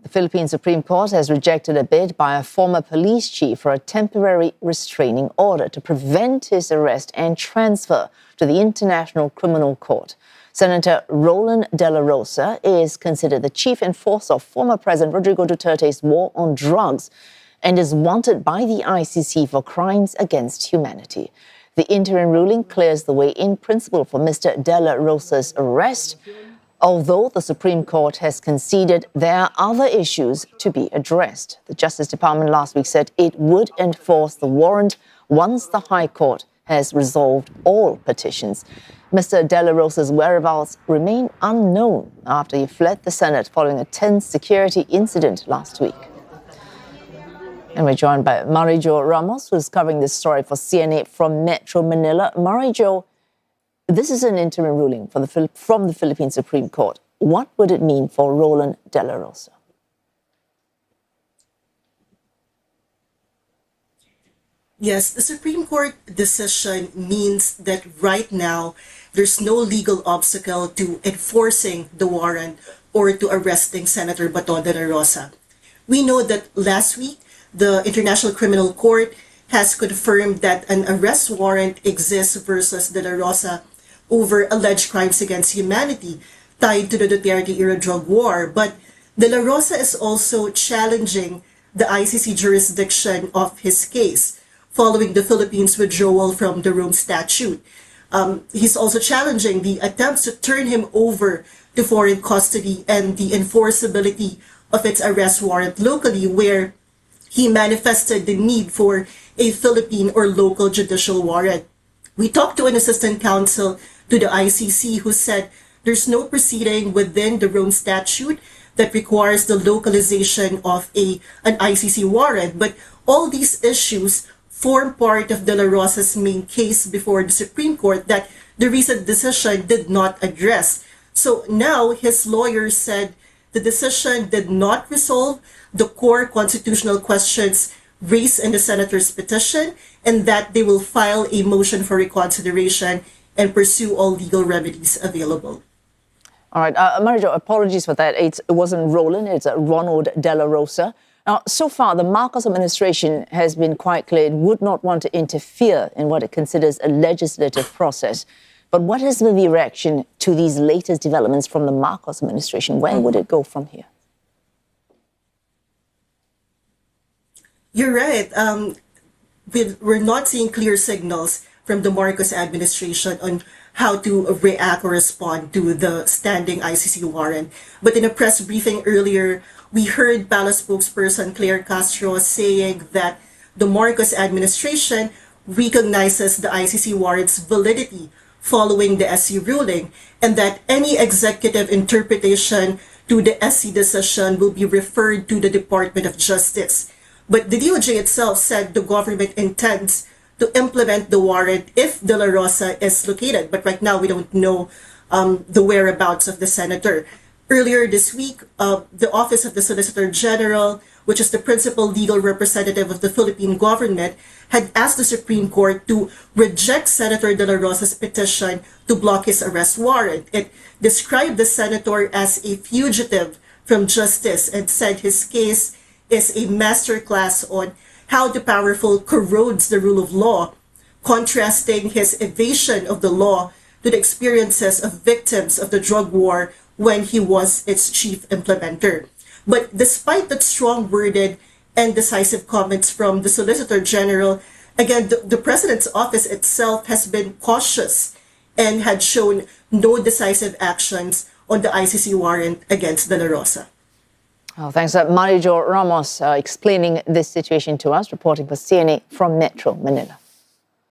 The Philippine Supreme Court has rejected a bid by a former police chief for a temporary restraining order to prevent his arrest and transfer to the International Criminal Court. Senator Ronald dela Rosa is considered the chief enforcer of former President Roderigo Duterte's war on drugs and is wanted by the ICC for crimes against humanity. The interim ruling clears the way in principle for Mr. dela Rosa's arrest, although the Supreme Court has conceded there are other issues to be addressed. The Justice Department last week said it would enforce the warrant once the High Court has resolved all petitions. Mr. dela Rosa's whereabouts remain unknown after he fled the Senate following a tense security incident last week. And we're joined by Mariejo Ramos, who's covering this story for CNA from Metro Manila. Mariejo, this is an interim ruling from the Philippine Supreme Court. What would it mean for Ronald dela Rosa? Yes, the Supreme Court decision means that right now there's no legal obstacle to enforcing the warrant or to arresting Senator Bato dela Rosa. We know that last week, the International Criminal Court has confirmed that an arrest warrant exists versus dela Rosa over alleged crimes against humanity tied to the Duterte-era drug war. But dela Rosa is also challenging the ICC jurisdiction of his case following the Philippines' withdrawal from the Rome Statute. He's also challenging the attempts to turn him over to foreign custody and the enforceability of its arrest warrant locally, where he manifested the need for a Philippine or local judicial warrant. We talked to an assistant counsel to the ICC who said there's no proceeding within the Rome Statute that requires the localization of an ICC warrant, but all these issues form part of dela Rosa's main case before the Supreme Court that the recent decision did not address. So now his lawyer said the decision did not resolve the core constitutional questions raised in the senator's petition, and that they will file a motion for reconsideration and pursue all legal remedies available. All right, Mariejo, apologies for that. It wasn't Ronald, it's Ronald dela Rosa. Now, so far, the Marcos administration has been quite clear it would not want to interfere in what it considers a legislative process. But what has been the reaction to these latest developments from the Marcos administration? Where would it go from here? You're right. We're not seeing clear signals from the Marcos administration on how to react or respond to the standing ICC warrant. But in a press briefing earlier, we heard Palace spokesperson Claire Castro saying that the Marcos administration recognizes the ICC warrant's validity following the SC ruling, and that any executive interpretation to the SC decision will be referred to the Department of Justice. But the DOJ itself said the government intends to implement the warrant if dela Rosa is located. But right now, we don't know the whereabouts of the senator. Earlier this week, the Office of the Solicitor General, which is the principal legal representative of the Philippine government, had asked the Supreme Court to reject Senator dela Rosa's petition to block his arrest warrant. It described the senator as a fugitive from justice and said his case is a masterclass on how the powerful corrodes the rule of law, contrasting his evasion of the law to the experiences of victims of the drug war when he was its chief implementer. But despite the strong-worded and decisive comments from the Solicitor General, again, the President's office itself has been cautious and had shown no decisive actions on the ICC warrant against dela Rosa. Oh, thanks, Mariejo Ramos, explaining this situation to us, reporting for CNA from Metro Manila.